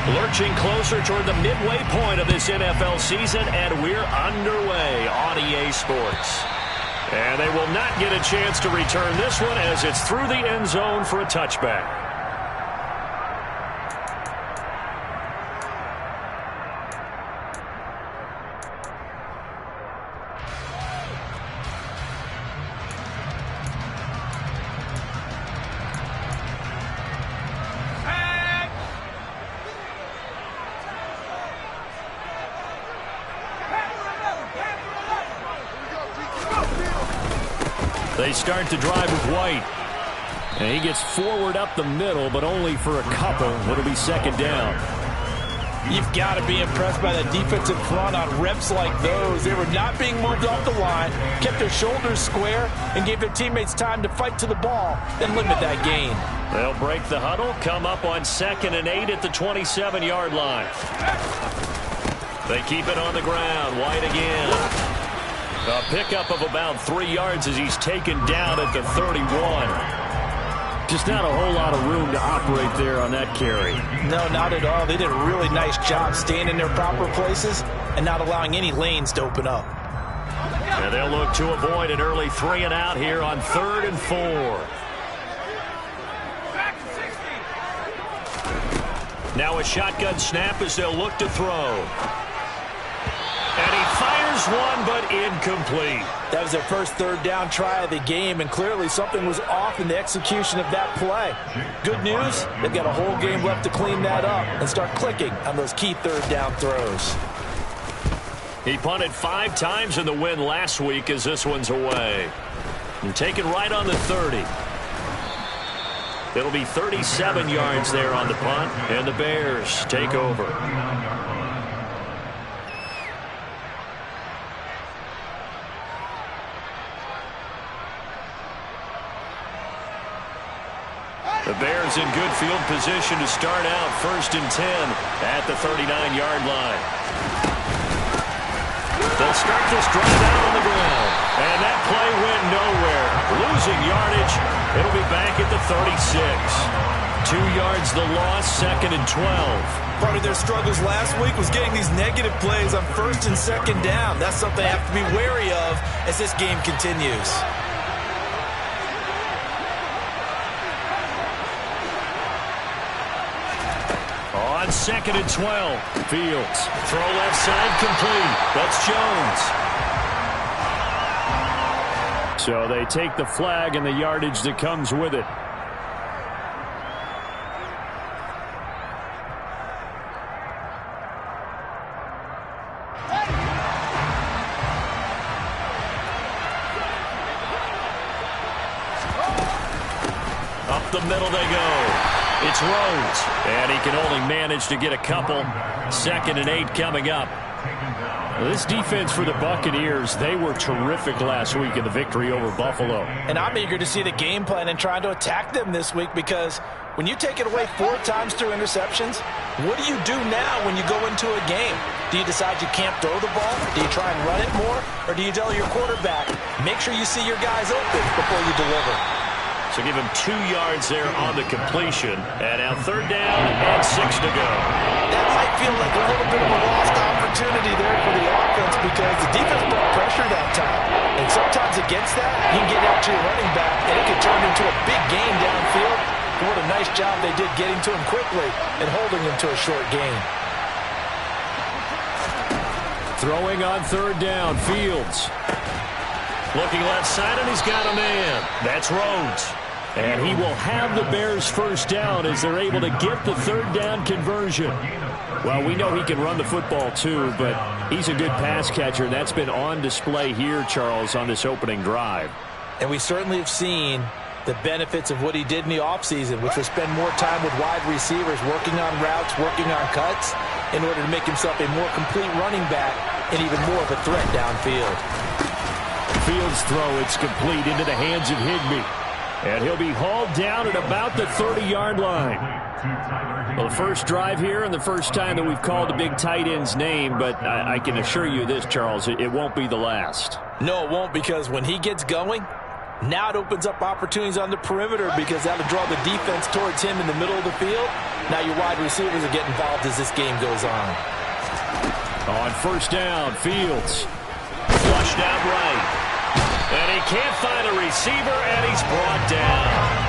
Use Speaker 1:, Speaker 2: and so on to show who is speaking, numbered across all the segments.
Speaker 1: Lurching closer toward the midway point of this NFL season, and we're underway on EA Sports. And they will not get a chance to return this one as it's through the end zone for a touchback. They start to drive with White. And he gets forward up the middle, but only for a couple. It'll be second down.
Speaker 2: You've got to be impressed by the defensive front on reps like those. They were not being moved off the line, kept their shoulders square, and gave their teammates time to fight to the ball, then limit that gain.
Speaker 1: They'll break the huddle, come up on 2nd and 8 at the 27-yard line. They keep it on the ground. White again. A pickup of about 3 yards as he's taken down at the 31. Just not a whole lot of room to operate there on that carry.
Speaker 2: No, not at all. They did a really nice job staying in their proper places and not allowing any lanes to open up.
Speaker 1: And they'll look to avoid an early 3 and out here on 3rd and 4. Now a shotgun snap as they'll look to throw. And he fires one, but incomplete.
Speaker 2: That was their first 3rd down try of the game, and clearly something was off in the execution of that play. Good news, they've got a whole game left to clean that up and start clicking on those key 3rd down throws.
Speaker 1: He punted 5 times in the win last week as this one's away. And taken right on the 30. It'll be 37 yards there on the punt, and the Bears take over. The Bears in good field position to start out 1st and 10 at the 39-yard line. They'll start this drive out on the ground. And that play went nowhere. Losing yardage. It'll be back at the 36. 2 yards the loss, 2nd and 12.
Speaker 2: Part of their struggles last week was getting these negative plays on 1st and 2nd down. That's something they have to be wary of as this game continues.
Speaker 1: On 2nd and 12, Fields. Throw left side complete. That's Jones. So they take the flag and the yardage that comes with it. Up the middle they go. It's Rhodes, and he can only manage to get a couple. 2nd and 8 coming up. This defense for the Buccaneers, they were terrific last week in the victory over Buffalo.
Speaker 2: And I'm eager to see the game plan and trying to attack them this week, because when you take it away 4 times through interceptions, what do you do now when you go into a game? Do you decide you can't throw the ball? Do you try and run it more? Or do you tell your quarterback, make sure you see your guys open before you deliver?
Speaker 1: So give him 2 yards there on the completion. And now 3rd down and 6 to go.
Speaker 2: That might feel like a little bit of a lost opportunity there for the offense, because the defense brought pressure that time. And sometimes against that, you can get out to your running back, and it can turn into a big gain downfield. And what a nice job they did getting to him quickly and holding him to a short gain.
Speaker 1: Throwing on 3rd down, Fields. Looking left side, and he's got a man. That's Rhodes. And he will have the Bears' first down as they're able to get the 3rd down conversion. Well, we know he can run the football too, but he's a good pass catcher, and that's been on display here, Charles, on this opening drive.
Speaker 2: And we certainly have seen the benefits of what he did in the offseason, which was spend more time with wide receivers, working on routes, working on cuts, in order to make himself a more complete running back and even more of a threat downfield.
Speaker 1: Fields throw, it's complete into the hands of Higbee. And he'll be hauled down at about the 30-yard line. Well, the first drive here and the first time that we've called a big tight end's name, but I can assure you this, Charles, it won't be the last.
Speaker 2: No, it won't, because when he gets going, Now it opens up opportunities on the perimeter because that'll draw the defense towards him in the middle of the field. Now your wide receivers will get involved as this game goes on.
Speaker 1: On first down, Fields. Flushed out right. And he can't find a receiver, and he's brought down.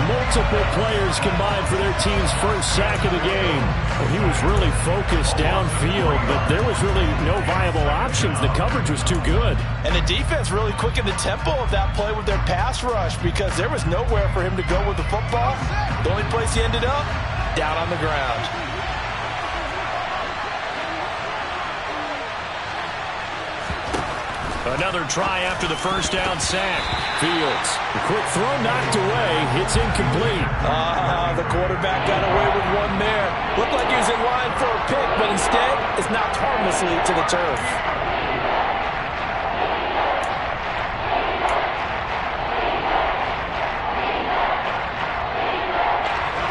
Speaker 1: Multiple players combined for their team's first sack of the game. Well, he was really focused downfield, but there was really no viable options. The coverage was too good.
Speaker 2: And the defense really quickened the tempo of that play with their pass rush because there was nowhere for him to go with the football. The only place he ended up, down on the ground.
Speaker 1: Another try after the first down sack. Fields. The quick throw knocked away. It's incomplete.
Speaker 2: The quarterback got away with one there. Looked like he was in line for a pick, but instead it's knocked harmlessly to the turf.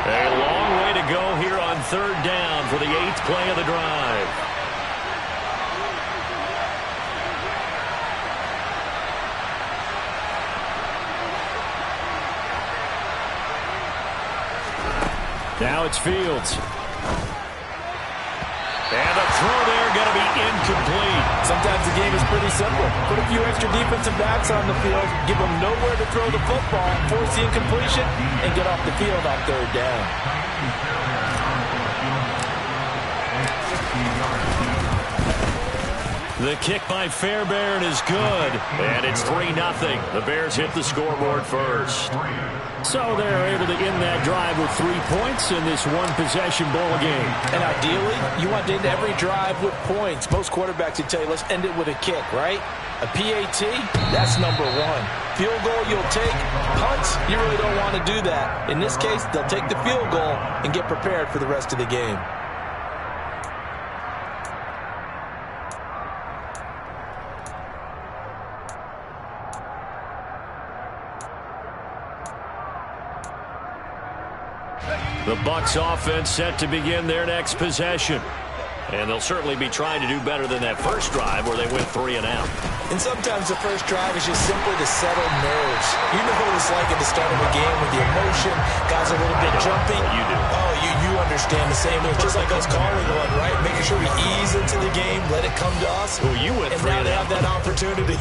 Speaker 1: A long way to go here on third down for the 8th play of the drive. Now it's Fields. And the throw there going to be incomplete.
Speaker 2: Sometimes the game is pretty simple. Put a few extra defensive backs on the field, give them nowhere to throw the football, force the incompletion, and get off the field on third down.
Speaker 1: The kick by Fairbairn is good. And it's 3-0. The Bears hit the scoreboard first. So they're able to end that drive with 3 points in this one-possession ball game.
Speaker 2: And ideally, you want to end every drive with points. Most quarterbacks would tell you, let's end it with a kick, right? A PAT, that's number one. Field goal you'll take. Punts, you really don't want to do that. In this case, they'll take the field goal and get prepared for the rest of the game.
Speaker 1: The Bucs offense set to begin their next possession. And they'll certainly be trying to do better than that first drive where they went 3 and out.
Speaker 2: And sometimes the first drive is just simply to settle nerves. You know what it's like at the start of a game with the emotion, guys a little bit jumping.
Speaker 1: You do.
Speaker 2: Oh, you understand the same. It's just like us calling one, right? Making sure we ease into the game, let it come to us.
Speaker 1: Well, you went 3 and out.
Speaker 2: And now they have that opportunity.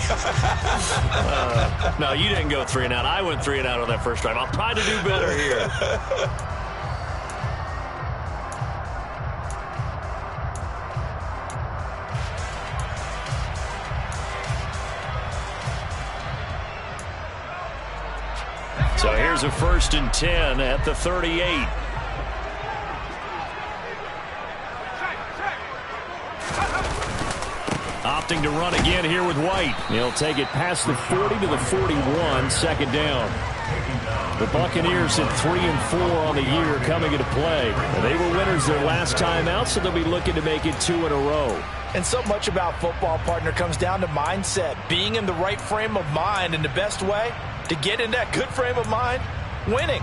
Speaker 1: No, you didn't go 3 and out. I went 3 and out on that first drive. I'll try to do better here. So here's a 1st and 10 at the 38. Opting to run again here with White. He'll take it past the 40 to the 41, second down. The Buccaneers at 3 and 4 on the year coming into play. They were winners their last time out, so they'll be looking to make it 2 in a row.
Speaker 2: And so much about football, partner, comes down to mindset. Being in the right frame of mind, and the best way to get in that good frame of mind, winning.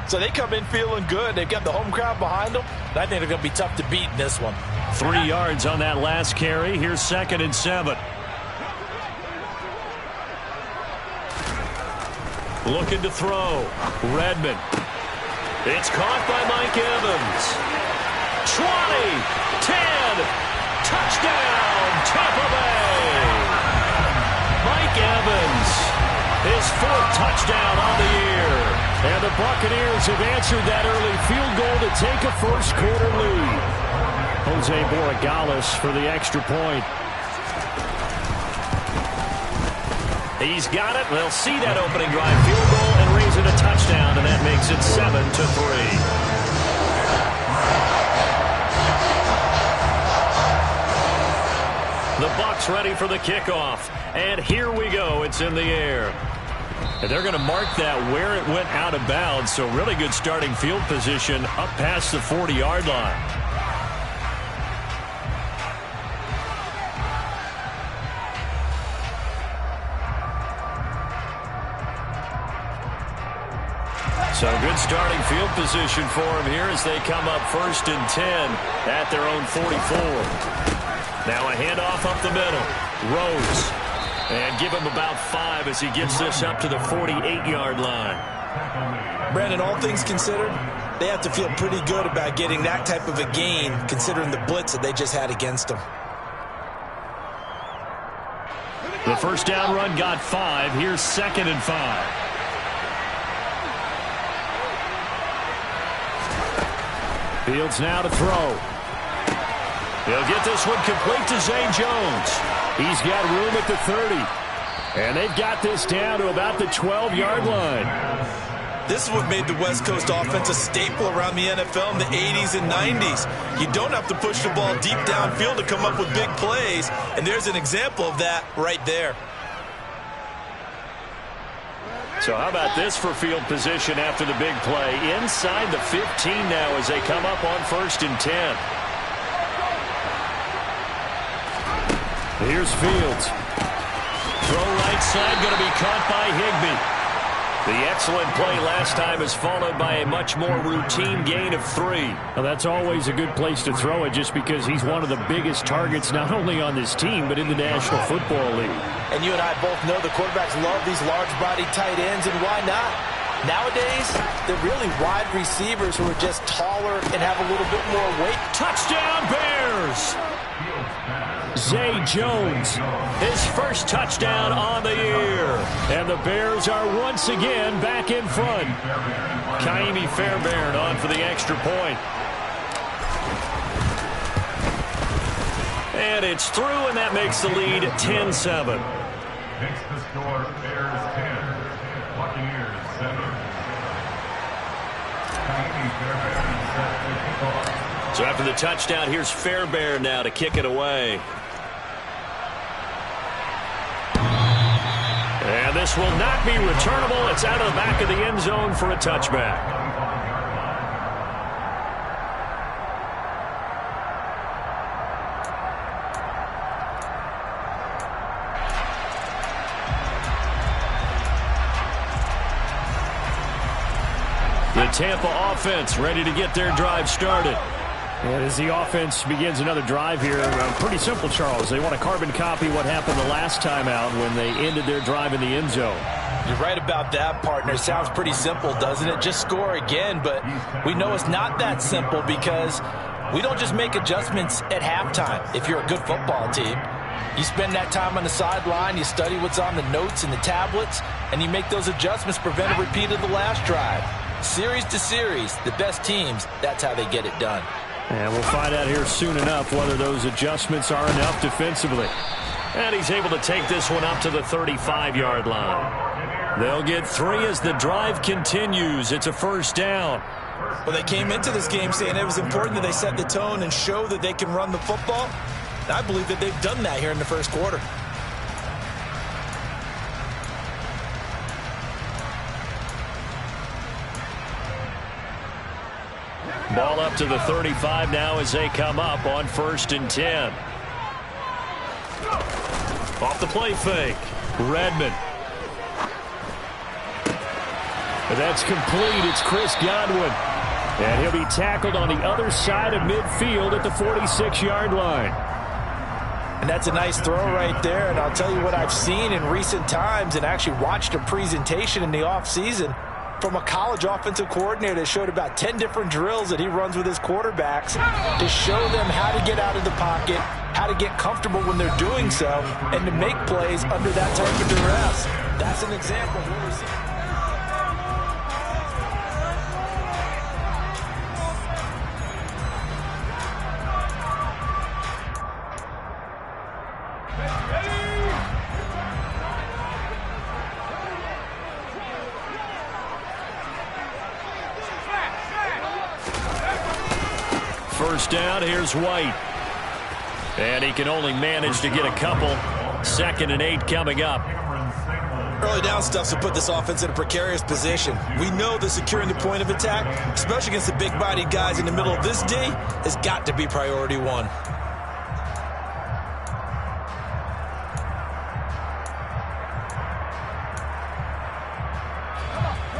Speaker 2: So they come in feeling good. They've got the home crowd behind them. And I think they're going to be tough to beat in this one.
Speaker 1: 3 yards on that last carry. Here's 2nd and 7. Looking to throw. Redmond. It's caught by Mike Evans. 20, 10, touchdown, Tampa Bay. Mike Evans, his 4th touchdown on the year. And the Buccaneers have answered that early field goal to take a first-quarter lead. Jose Borregales for the extra point. He's got it. They'll see that opening drive field goal and raise it a touchdown, and that makes it 7-3. The Bucs ready for the kickoff. And here we go. It's in the air. And they're going to mark that where it went out of bounds. So really good starting field position up past the 40-yard line. So good starting field position for them here as they come up 1st and 10 at their own 44. Now a handoff up the middle. Rose. And give him about 5 as he gets this up to the 48-yard line.
Speaker 2: Brandon, all things considered, they have to feel pretty good about getting that type of a gain considering the blitz that they just had against them.
Speaker 1: The first down run got 5. Here's 2nd and 5. Fields now to throw. He'll get this one complete to Zay Jones. He's got room at the 30. And they've got this down to about the 12-yard line.
Speaker 2: This is what made the West Coast offense a staple around the NFL in the 80s and 90s. You don't have to push the ball deep downfield to come up with big plays, and there's an example of that right there.
Speaker 1: So how about this for field position after the big play? Inside the 15 now as they come up on 1st and 10. Here's Fields. Throw right side, going to be caught by Higbee. The excellent play last time is followed by a much more routine gain of 3.
Speaker 3: Well, that's always a good place to throw it just because he's one of the biggest targets not only on this team but in the National Football League.
Speaker 2: And you and I both know the quarterbacks love these large-bodied tight ends, and why not? Nowadays, they're really wide receivers who are just taller and have a little bit more weight.
Speaker 1: Touchdown, Bears!
Speaker 3: Zay Jones,
Speaker 1: his first touchdown on the year.
Speaker 3: And the Bears are once again back in front.
Speaker 1: Kaimi Fairbairn on for the extra point. And it's through, and that makes the lead 10-7.
Speaker 4: Makes the score Bears 10, Buccaneers 7. Kaimi Fairbairn set to kick off.
Speaker 1: So after the touchdown, here's Fairbairn now to kick it away. And this will not be returnable. It's out of the back of the end zone for a touchback. The Tampa offense ready to get their drive started.
Speaker 3: And as the offense begins another drive here, pretty simple, Charles. They want to carbon copy what happened the last time out when they ended their drive in the end zone.
Speaker 2: You're right about that, partner. Sounds pretty simple, doesn't it? Just score again, but we know it's not that simple because we don't just make adjustments at halftime if you're a good football team. You spend that time on the sideline, you study what's on the notes and the tablets, and you make those adjustments to prevent a repeat of the last drive. Series to series, the best teams, that's how they get it done.
Speaker 3: And we'll find out here soon enough whether those adjustments are enough defensively.
Speaker 1: And he's able to take this one up to the 35-yard line. They'll get 3 as the drive continues. It's a first down.
Speaker 2: Well, they came into this game saying it was important that they set the tone and show that they can run the football. And I believe that they've done that here in the first quarter.
Speaker 1: Ball up to the 35 now as they come up on 1st and 10. Off the play fake. Redmond.
Speaker 3: That's complete. It's Chris Godwin. And he'll be tackled on the other side of midfield at the 46-yard line.
Speaker 2: And that's a nice throw right there. And I'll tell you what I've seen in recent times and actually watched a presentation in the offseason from a college offensive coordinator that showed about 10 different drills that he runs with his quarterbacks to show them how to get out of the pocket, how to get comfortable when they're doing so, and to make plays under that type of duress. That's an example of what we're seeing.
Speaker 1: First down, here's White. And he can only manage to get a couple. 2nd and 8 coming up.
Speaker 2: Early down stuff to put this offense in a precarious position. We know that securing the point of attack, especially against the big-bodied guys in the middle of this D, has got to be priority 1.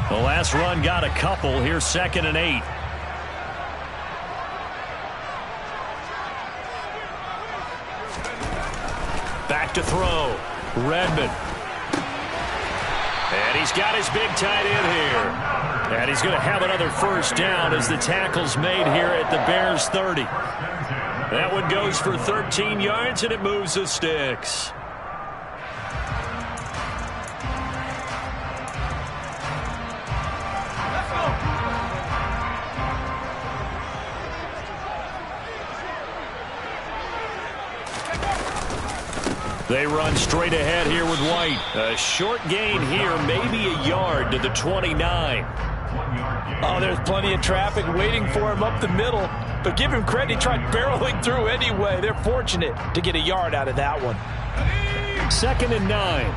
Speaker 1: The last run got a couple. Here's 2nd and 8. Back to throw. Redmond. And he's got his big tight end here. And he's going to have another first down as the tackle's made here at the Bears 30. That one goes for 13 yards, and it moves the sticks. They run straight ahead here with White. A short gain here, maybe a yard to the 29.
Speaker 2: Oh, there's plenty of traffic waiting for him up the middle. But give him credit, he tried barreling through anyway. They're fortunate to get a yard out of that one.
Speaker 3: 2nd and 9.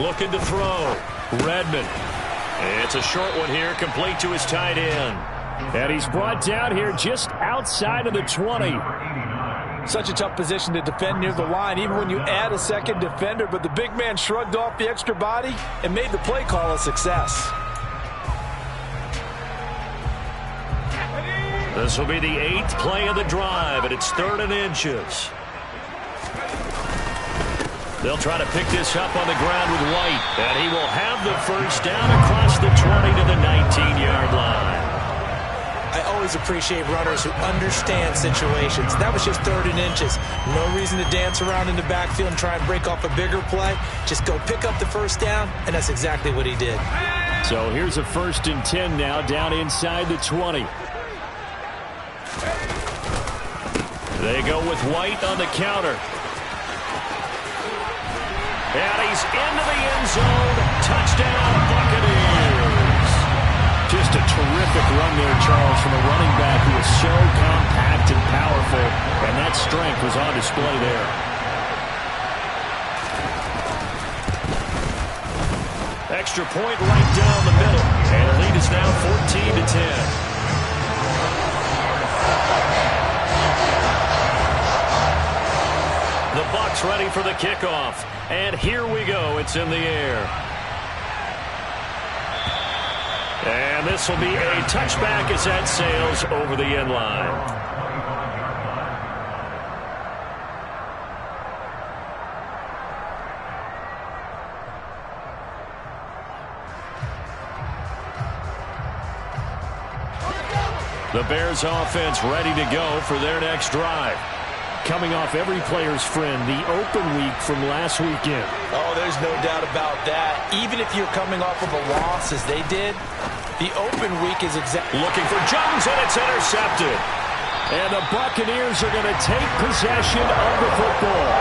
Speaker 1: Looking to throw. Redmond. It's a short one here, complete to his tight end.
Speaker 3: And he's brought down here just outside of the 20.
Speaker 2: Such a tough position to defend near the line, even when you add a second defender. But the big man shrugged off the extra body and made the play call a success.
Speaker 1: This will be the 8th play of the drive, and it's 3rd and inches. They'll try to pick this up on the ground with White. And he will have the first down across the 20 to the 19-yard line.
Speaker 2: I always appreciate runners who understand situations. That was just 3rd and inches. No reason to dance around in the backfield and try and break off a bigger play. Just go pick up the first down, and that's exactly what he did.
Speaker 3: So here's a 1st and 10 now down inside the 20.
Speaker 1: They go with White on the counter. And he's into the end zone. Touchdown, Buccaneers.
Speaker 3: Just a terrific run there, Charles, from a running back who is so compact and powerful, and that strength was on display there.
Speaker 1: Extra point right down the middle, and the lead is now 14 to 10. The Bucs ready for the kickoff, and here we go. It's in the air. And this will be a touchback as that sails over the end line. The Bears offense ready to go for their next drive. Coming off every player's friend, the open week from last weekend.
Speaker 2: Oh, there's no doubt about that. Even if you're coming off of a loss as they did, the open week is exactly...
Speaker 1: Looking for Jones, and it's intercepted.
Speaker 3: And the Buccaneers are going to take possession of the football.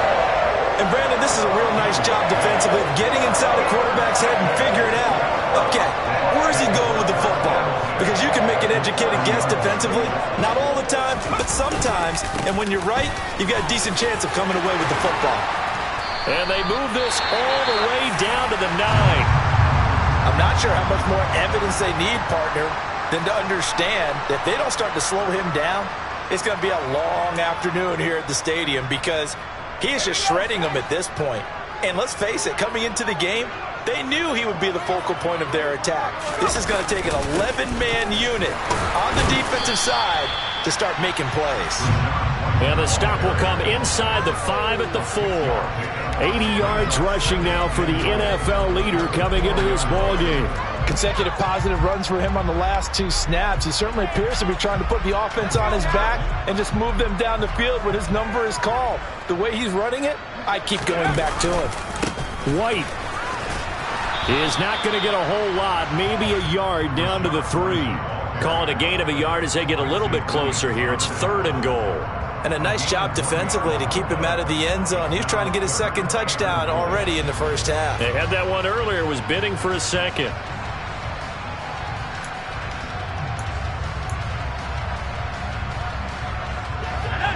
Speaker 2: And, Brandon, this is a real nice job defensively, getting inside the quarterback's head and figuring out, okay, where's he going with the football? Because you can make an educated guess defensively, not all the time, but sometimes. And when you're right, you've got a decent chance of coming away with the football.
Speaker 1: And they move this all the way down to the 9.
Speaker 2: I'm not sure how much more evidence they need, partner, than to understand that if they don't start to slow him down, it's going to be a long afternoon here at the stadium because he is just shredding them at this point. And let's face it, coming into the game, they knew he would be the focal point of their attack. This is going to take an 11-man unit on the defensive side to start making plays.
Speaker 1: And the stop will come inside the 5 at the 4.
Speaker 3: 80 yards rushing now for the NFL leader coming into this ballgame.
Speaker 2: Consecutive positive runs for him on the last 2 snaps. He certainly appears to be trying to put the offense on his back and just move them down the field when his number is called. The way he's running it, I keep going back to him.
Speaker 3: White is not going to get a whole lot, maybe a yard down to the 3.
Speaker 1: Call it a gain of a yard as they get a little bit closer here. It's 3rd and goal.
Speaker 2: And a nice job defensively to keep him out of the end zone. He was trying to get his 2nd touchdown already in the first half.
Speaker 1: They had that one earlier, was bidding for a 2nd.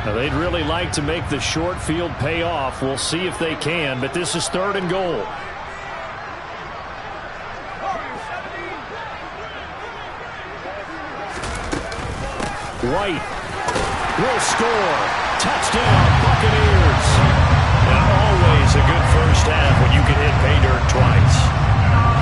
Speaker 3: Now, they'd really like to make the short field pay off. We'll see if they can, but this is 3rd and goal. White will score. Touchdown, Buccaneers.
Speaker 1: And always a good first half when you can hit pay dirt twice.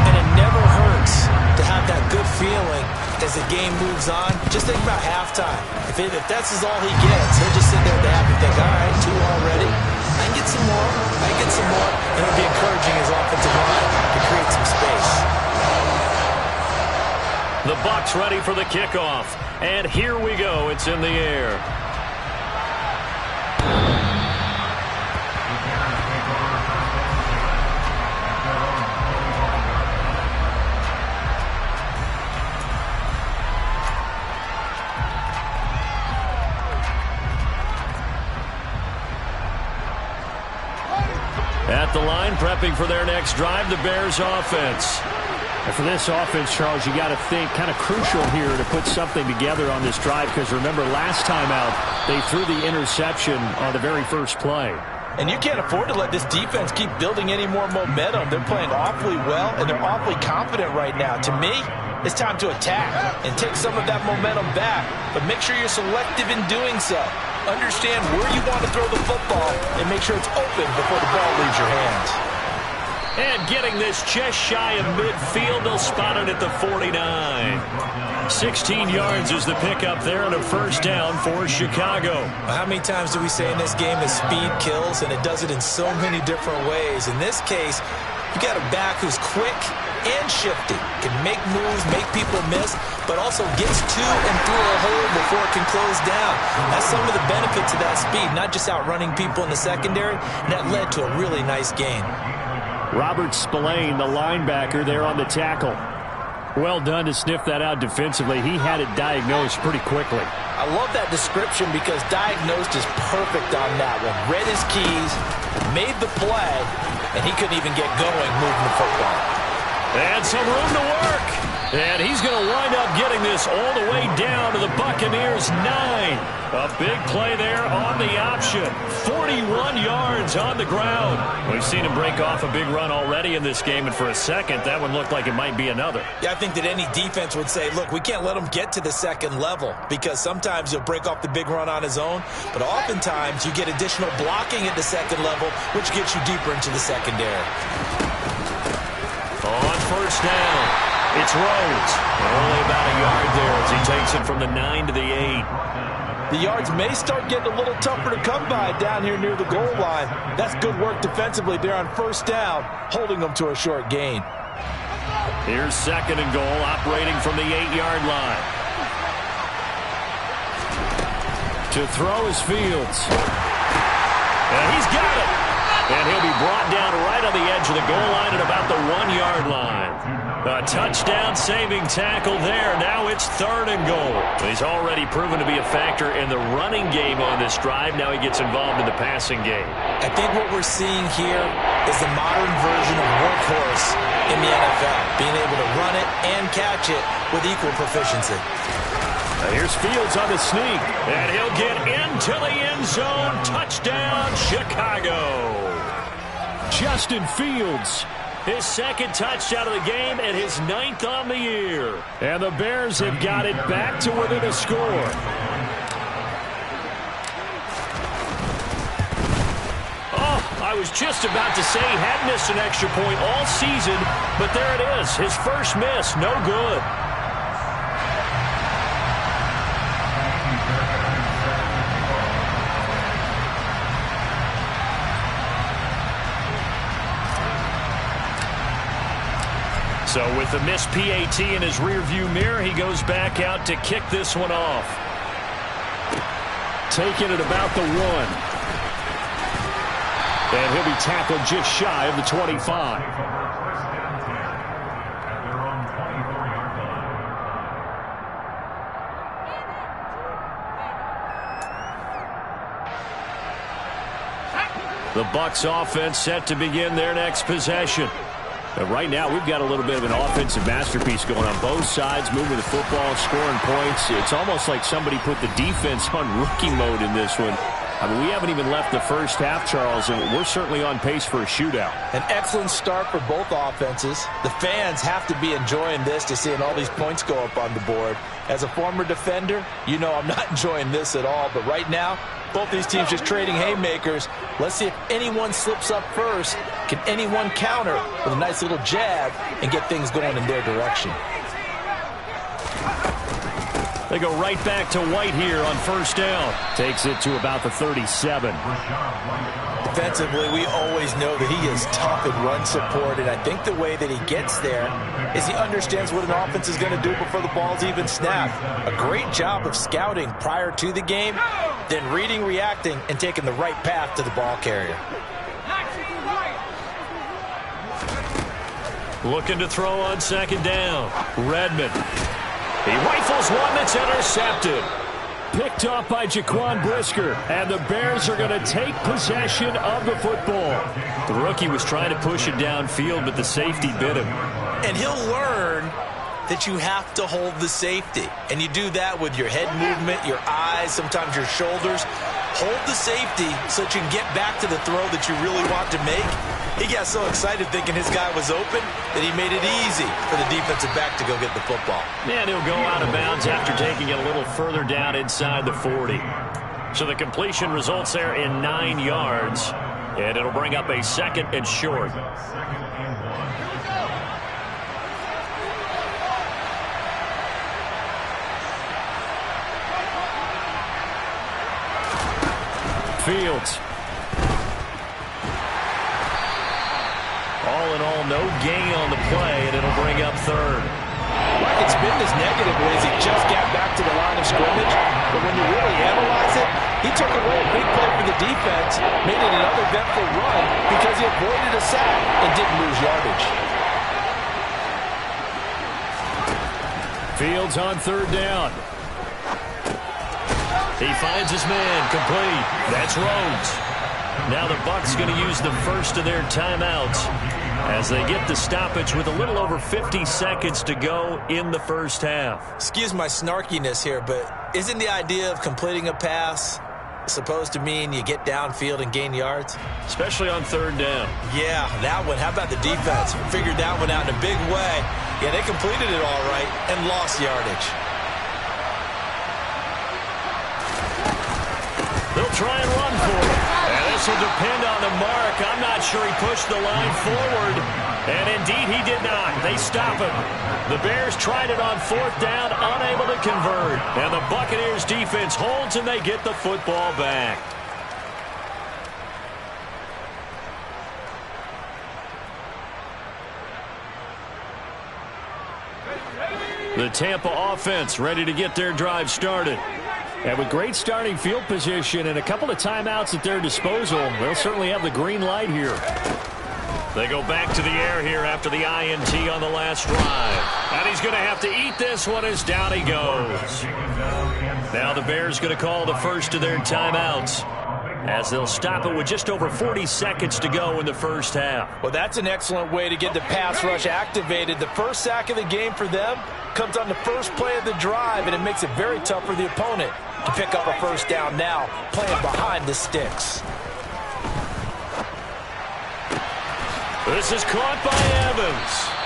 Speaker 2: And it never hurts to have that good feeling as as the game moves on, just think about halftime. If that's all he gets, he'll just sit there with the happy think, all right, 2 already. I can get some more. I can get some more. And it'll be encouraging his offensive line to create some space.
Speaker 1: The Bucs ready for the kickoff. And here we go. It's in the air. At the line, prepping for their next drive, the Bears offense.
Speaker 3: And for this offense, Charles, you got to think kind of crucial here to put something together on this drive, because remember last time out they threw the interception on the very first play.
Speaker 2: And you can't afford to let this defense keep building any more momentum. They're playing awfully well, and they're awfully confident right now. To me, it's time to attack and take some of that momentum back, but make sure you're selective in doing so. Understand where you want to throw the football and make sure it's open before the ball leaves your hands.
Speaker 1: And getting this just shy of midfield, they'll spot it at the 49. 16 yards is the pickup there and a first down for Chicago.
Speaker 2: How many times do we say in this game that speed kills, and it does it in so many different ways? In this case, you got a back who's quick and shifty, can make moves, make people miss, but also gets to and through a hole before it can close down. That's some of the benefits of that speed, not just outrunning people in the secondary, and that led to a really nice gain.
Speaker 3: Robert Spillane, the linebacker, there on the tackle. Well done to sniff that out defensively. He had it diagnosed pretty quickly.
Speaker 2: I love that description because diagnosed is perfect on that one. Read his keys, made the play, and he couldn't even get going moving the football.
Speaker 1: And some room to work. And he's going to wind up getting this all the way down to the Buccaneers' 9. A big play there on the option. 41 yards on the ground. We've seen him break off a big run already in this game, and for a second, that one looked like it might be another.
Speaker 2: Yeah, I think that any defense would say, look, we can't let him get to the second level, because sometimes he'll break off the big run on his own, but oftentimes you get additional blocking at the second level, which gets you deeper into the secondary.
Speaker 1: On first down, it's Rhodes. Only about a yard there as he takes it from the 9 to the 8.
Speaker 2: The yards may start getting a little tougher to come by down here near the goal line. That's good work defensively there on first down, holding them to a short gain.
Speaker 1: Here's second and goal, operating from the 8-yard line. To throw is Fields. And he's got it. And he'll be brought down right on the edge of the goal line at about the 1-yard line. A touchdown-saving tackle there. Now it's third and goal. He's already proven to be a factor in the running game on this drive. Now he gets involved in the passing game.
Speaker 2: I think what we're seeing here is the modern version of workhorse in the NFL, being able to run it and catch it with equal proficiency.
Speaker 1: Here's Fields on the sneak, and he'll get into the end zone. Touchdown, Chicago. Justin Fields, his second touchdown of the game and his 9th on the year. And the Bears have got it back to within a score. Oh, I was just about to say he had missed an extra point all season, but there it is. His first miss, no good. So with the missed PAT in his rearview mirror, he goes back out to kick this one off. Taking it about the 1. And he'll be tackled just shy of the 25. The Bucs offense set to begin their next possession. But right now, we've got a little bit of an offensive masterpiece going on both sides, moving the football, scoring points. It's almost like somebody put the defense on rookie mode in this one. I mean, we haven't even left the first half, Charles, and we're certainly on pace for a shootout.
Speaker 2: An excellent start for both offenses. The fans have to be enjoying this to seeing all these points go up on the board. As a former defender, you know I'm not enjoying this at all, but right now, both these teams just trading haymakers. Let's see if anyone slips up first. Can anyone counter with a nice little jab and get things going in their direction?
Speaker 3: They go right back to White here on first down. Takes it to about the 37.
Speaker 2: Defensively, we always know that he is tough in run support, and I think the way that he gets there is he understands what an offense is going to do before the ball's even snapped. A great job of scouting prior to the game, then reading, reacting, and taking the right path to the ball carrier.
Speaker 1: Looking to throw on second down. Redmond. He rifles one that's intercepted.
Speaker 3: Picked off by Jaquan Brisker, and the Bears are going to take possession of the football.
Speaker 1: The rookie was trying to push it downfield, but the safety bit him.
Speaker 2: And he'll learn that you have to hold the safety. And you do that with your head movement, your eyes, sometimes your shoulders. Hold the safety so that you can get back to the throw that you really want to make. He got so excited thinking his guy was open that he made it easy for the defensive back to go get the football.
Speaker 1: And he'll go out of bounds after taking it a little further down inside the 40. So the completion results there in 9 yards. And it'll bring up a second and short.
Speaker 3: Fields.
Speaker 1: All in all, no gain on the play, and it'll bring up third.
Speaker 2: Like it's been this negative ways he just got back to the line of scrimmage, but when you really analyze it, he took away a big play for the defense, made it an uneventful run because he avoided a sack and didn't lose yardage.
Speaker 3: Fields on third down.
Speaker 1: He finds his man, complete. That's Rhodes. Now the Bucs going to use the first of their timeouts as they get the stoppage with a little over 50 seconds to go in the first half.
Speaker 2: Excuse my snarkiness here, but isn't the idea of completing a pass supposed to mean you get downfield and gain yards?
Speaker 1: Especially on third down.
Speaker 2: Yeah, that one. How about the defense? Figured that one out in a big way. Yeah, they completed it all right and lost yardage.
Speaker 1: They'll try and run for it. And this will depend on the mark. I'm not sure he pushed the line forward. And indeed, he did not. They stop him. The Bears tried it on fourth down, unable to convert. And the Buccaneers defense holds, and they get the football back. The Tampa offense ready to get their drive started.
Speaker 3: And with great starting field position and a couple of timeouts at their disposal, they'll certainly have the green light here.
Speaker 1: They go back to the air here after the INT on the last drive. And he's going to have to eat this one as down he goes. Now the Bears going to call the first of their timeouts as they'll stop it with just over 40 seconds to go in the first half.
Speaker 2: Well, that's an excellent way to get the pass rush activated. The first sack of the game for them comes on the first play of the drive, and it makes it very tough for the opponent to pick up a first down now, playing behind the sticks.
Speaker 1: This is caught by Evans.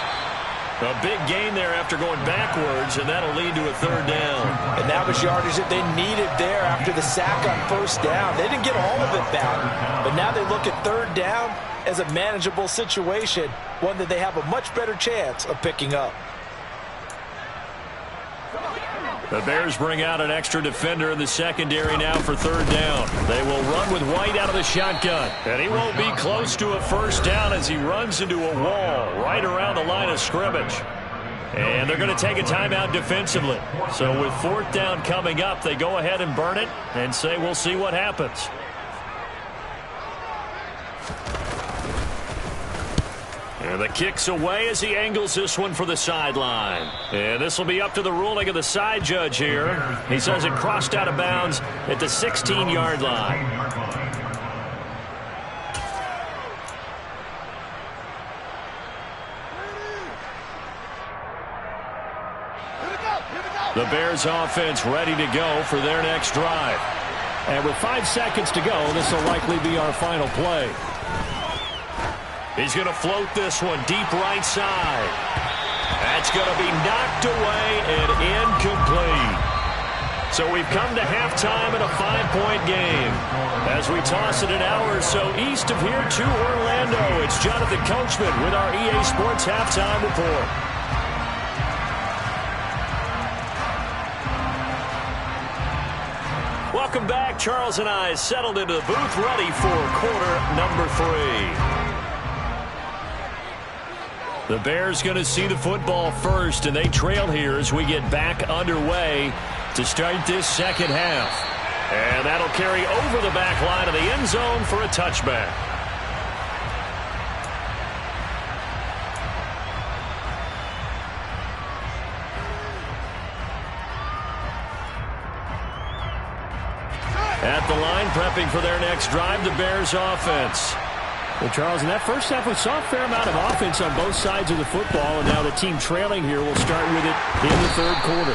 Speaker 1: A big gain there after going backwards, and that'll lead to a third down.
Speaker 2: And that was yardage that they needed there after the sack on first down. They didn't get all of it back, but now they look at third down as a manageable situation, one that they have a much better chance of picking up.
Speaker 1: The Bears bring out an extra defender in the secondary now for third down. They will run with White out of the shotgun. And he won't be close to a first down as he runs into a wall right around the line of scrimmage. And they're going to take a timeout defensively. So with fourth down coming up, they go ahead and burn it and say we'll see what happens. And the kick's away as he angles this one for the sideline. And this will be up to the ruling of the side judge here. He says it crossed out of bounds at the 16-yard line. The Bears offense ready to go for their next drive.
Speaker 3: And with 5 seconds to go, this will likely be our final play.
Speaker 1: He's going to float this one deep right side. That's going to be knocked away and incomplete. So we've come to halftime in a 5-point game. As we toss it an hour or so east of here to Orlando, it's Jonathan Coachman with our EA Sports Halftime Report. Welcome back. Charles and I settled into the booth, ready for quarter number 3. The Bears going to see the football first, and they trail here as we get back underway to start this second half. And that'll carry over the back line of the end zone for a touchback. At the line, prepping for their next drive, the Bears offense.
Speaker 3: Well, Charles, in that first half, we saw a fair amount of offense on both sides of the football, and now the team trailing here will start with it in the third quarter.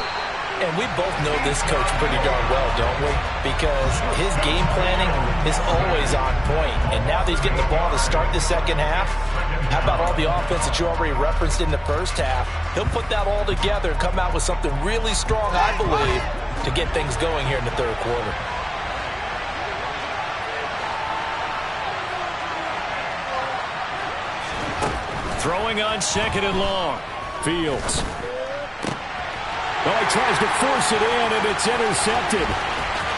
Speaker 2: And we both know this coach pretty darn well, don't we? Because his game planning is always on point. And now that he's getting the ball to start the second half, how about all the offense that you already referenced in the first half? He'll put that all together and come out with something really strong, I believe, to get things going here in the third quarter.
Speaker 1: Throwing on second and long. Fields.
Speaker 3: Well, he tries to force it in, and it's intercepted.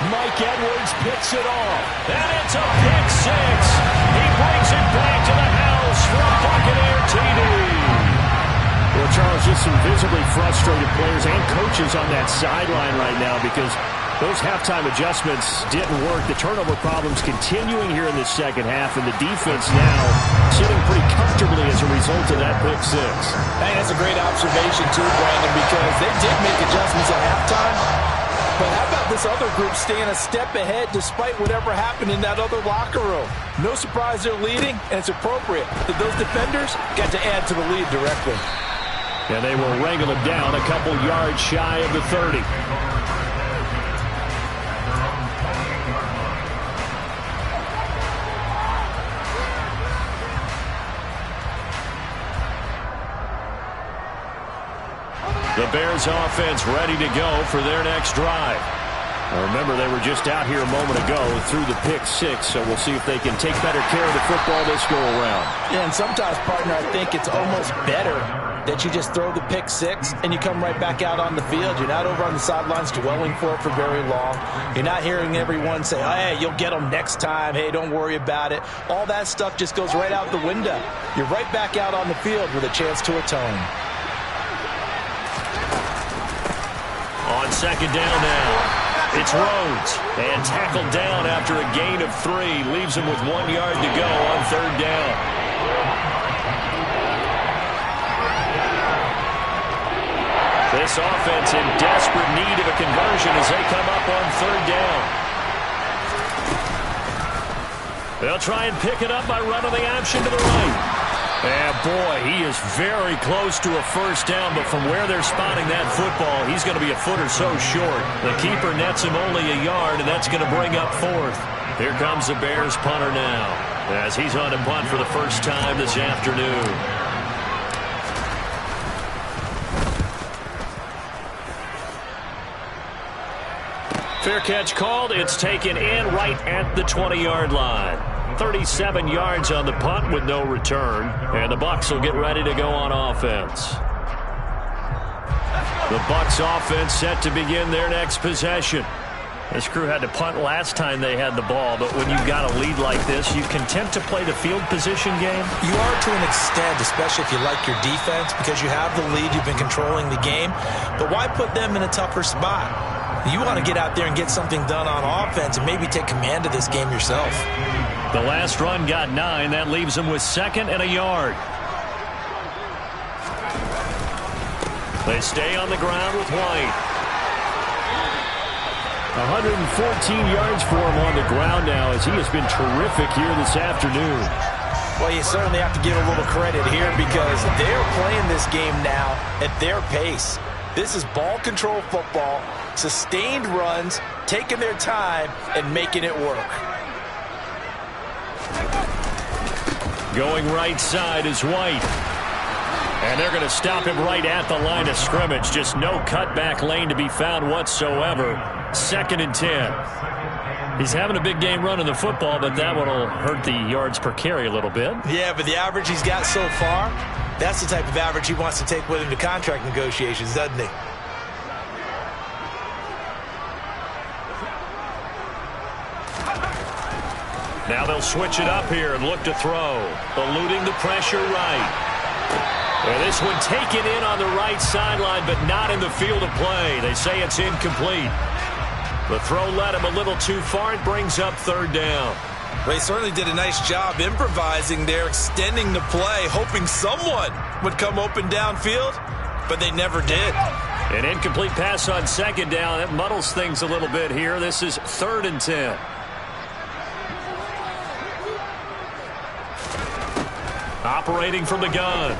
Speaker 3: Mike Edwards picks it off.
Speaker 1: And it's a pick six. He brings it back to the house for a Buccaneer TD.
Speaker 3: Well, Charles, just some visibly frustrated players and coaches on that sideline right now because those halftime adjustments didn't work. The turnover problems continuing here in the second half, and the defense now sitting pretty comfortably as a result of that pick six.
Speaker 2: Hey, that's a great observation too, Brandon, because they did make adjustments at halftime. But how about this other group staying a step ahead despite whatever happened in that other locker room? No surprise they're leading, and it's appropriate that those defenders got to add to the lead directly.
Speaker 3: And they will wrangle it down a couple yards shy of the 30.
Speaker 1: The Bears offense ready to go for their next drive.
Speaker 3: Now remember, they were just out here a moment ago through the pick six, so we'll see if they can take better care of the football this go around.
Speaker 2: Yeah, and sometimes, partner, I think it's almost better that you just throw the pick six and you come right back out on the field. You're not over on the sidelines dwelling for it for very long. You're not hearing everyone say, hey, you'll get them next time. Hey, don't worry about it. All that stuff just goes right out the window. You're right back out on the field with a chance to atone.
Speaker 1: On second down now, it's Rhodes. And tackled down after a gain of 3. Leaves him with 1 yard to go on third down. This offense in desperate need of a conversion as they come up on third down. They'll try and pick it up by running the option to the right. And, boy, he is very close to a first down, but from where they're spotting that football, he's going to be a foot or so short. The keeper nets him only a yard, and that's going to bring up fourth. Here comes the Bears punter now, as he's on to punt for the first time this afternoon. Fair catch called. It's taken in right at the 20-yard line. 37 yards on the punt with no return. And the Bucs will get ready to go on offense. The Bucs offense set to begin their next possession. This crew had to punt last time they had the ball, but when you've got a lead like this, you content to play the field position game?
Speaker 2: You are to an extent, especially if you like your defense, because you have the lead, you've been controlling the game. But why put them in a tougher spot? You want to get out there and get something done on offense and maybe take command of this game yourself.
Speaker 1: The last run got 9. That leaves them with second and a yard. They stay on the ground with White.
Speaker 3: 114 yards for him on the ground now as he has been terrific here this afternoon.
Speaker 2: Well, you certainly have to give a little credit here because they're playing this game now at their pace. This is ball control football, sustained runs, taking their time, and making it work.
Speaker 1: Going right side is White. And they're going to stop him right at the line of scrimmage. Just no cutback lane to be found whatsoever. Second and 10. He's having a big game running the football, but that one will hurt the yards per carry a little bit.
Speaker 2: Yeah, but the average he's got so far, that's the type of average he wants to take with him to contract negotiations, doesn't he?
Speaker 1: Now they'll switch it up here and look to throw. Eluding the pressure right. And this one taken in on the right sideline, but not in the field of play. They say it's incomplete. The throw led him a little too far. It brings up third down.
Speaker 2: Well, he certainly did a nice job improvising there, extending the play, hoping someone would come open downfield, but they never did.
Speaker 1: An incomplete pass on second down. That muddles things a little bit here. This is 3rd and 10. Operating from the gun,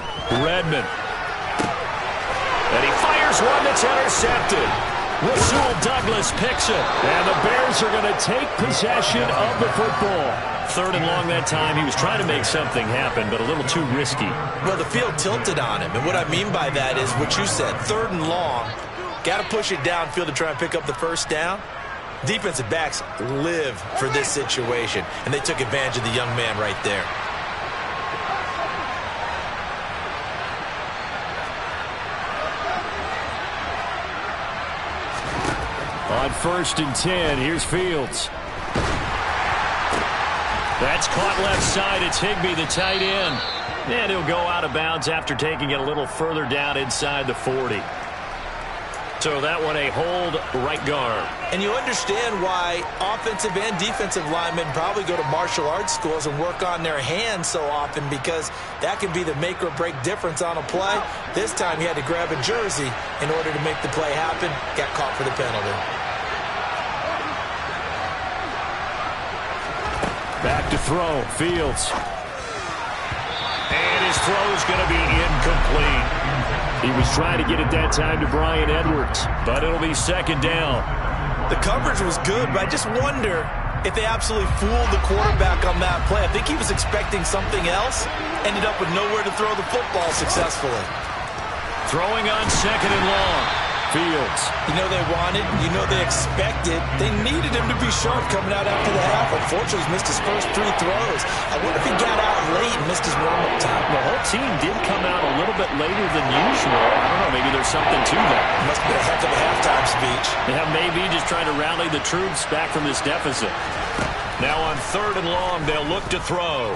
Speaker 1: Redmond. And he fires one that's intercepted. Rasul Douglas picks it. And the Bears are going to take possession of the football. 3rd and long that time. He was trying to make something happen, but a little too risky.
Speaker 2: Well, the field tilted on him. And what I mean by that is what you said. 3rd and long. Got to push it downfield to try and pick up the first down. Defensive backs live for this situation. And they took advantage of the young man right there.
Speaker 1: On 1st and 10, here's Fields. That's caught left side. It's Higbee, the tight end. And he'll go out of bounds after taking it a little further down inside the 40. So that one a hold right guard.
Speaker 2: And you understand why offensive and defensive linemen probably go to martial arts schools and work on their hands so often, because that can be the make or break difference on a play. This time he had to grab a jersey in order to make the play happen. Got caught for the penalty.
Speaker 1: Back to throw, Fields. And his throw's going to be incomplete. He was trying to get it that time to Bryan Edwards, but it'll be 2nd down.
Speaker 2: The coverage was good, but I just wonder if they absolutely fooled the quarterback on that play. I think he was expecting something else. Ended up with nowhere to throw the football successfully.
Speaker 1: Throwing on 2nd and long. Fields.
Speaker 2: You know they wanted, you know they expected. They needed him to be sharp coming out after the half. Unfortunately, he's missed his first 3 throws. I wonder if he got out late and missed his warm-up time.
Speaker 1: The whole team did come out a little bit later than usual. I don't know, maybe there's something to that.
Speaker 2: Must have been a heck of a halftime speech.
Speaker 1: Yeah, maybe just trying to rally the troops back from this deficit. Now on 3rd and long, they'll look to throw.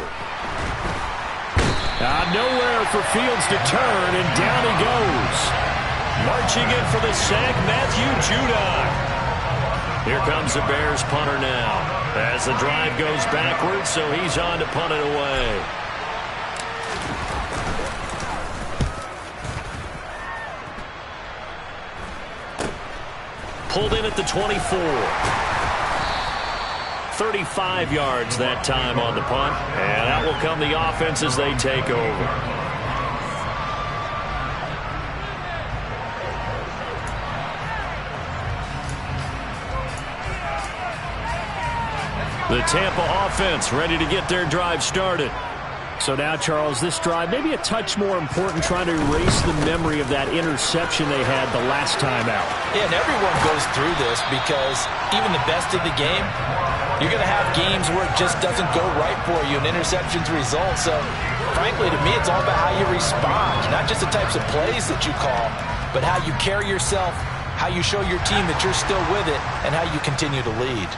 Speaker 1: Nowhere for Fields to turn, and down he goes. Marching in for the sack, Matthew Judon. Here comes the Bears punter now, as the drive goes backwards, so he's on to punt it away. Pulled in at the 24. 35 yards that time on the punt, and that will come the offense as they take over. The Tampa offense ready to get their drive started. So now, Charles, this drive maybe a touch more important, trying to erase the memory of that interception they had the last time out.
Speaker 2: Yeah, and everyone goes through this, because even the best of the game, you're going to have games where it just doesn't go right for you, and interceptions result. So, frankly, to me, it's all about how you respond, not just the types of plays that you call, but how you carry yourself, how you show your team that you're still with it, and how you continue to lead.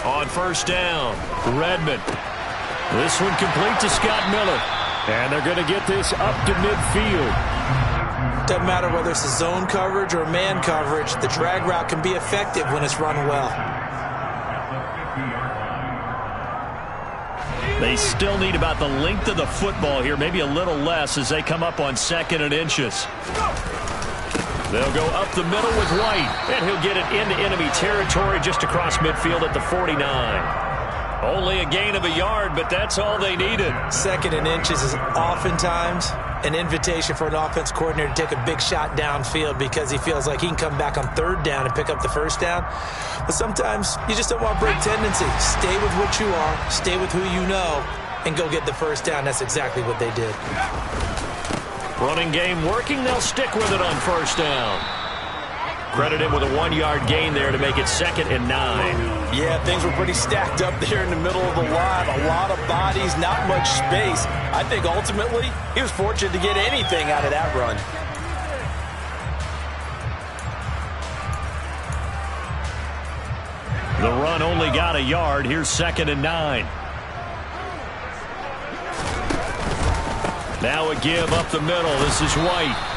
Speaker 2: On 1st down, Redmond. This one complete to Scott Miller. And they're going to get this up to midfield. Doesn't matter whether it's a zone coverage or man coverage, the drag route can be effective when it's run well.
Speaker 1: They still need about the length of the football here, maybe a little less, as they come up on 2nd and inches. They'll go up the middle with White, and he'll get it into enemy territory just across midfield at the 49. Only a gain of a yard, but that's all they needed. 2nd and inches is oftentimes an invitation for an offense coordinator to take a big shot downfield, because he feels like he can come back on 3rd down and pick up the 1st down. But sometimes you just don't want to break tendency. Stay with what you are, stay with who you know, and go get the 1st down. That's exactly what they did. Running game working, they'll stick with it on 1st down. Credit him with a 1-yard gain there to make it 2nd and 9.
Speaker 2: Yeah, things were pretty stacked up there in the middle of the line. A lot of bodies, not much space. I think ultimately he was fortunate to get anything out of that run.
Speaker 1: The run only got a yard. Here's 2nd and 9. Now a give up the middle. This is White.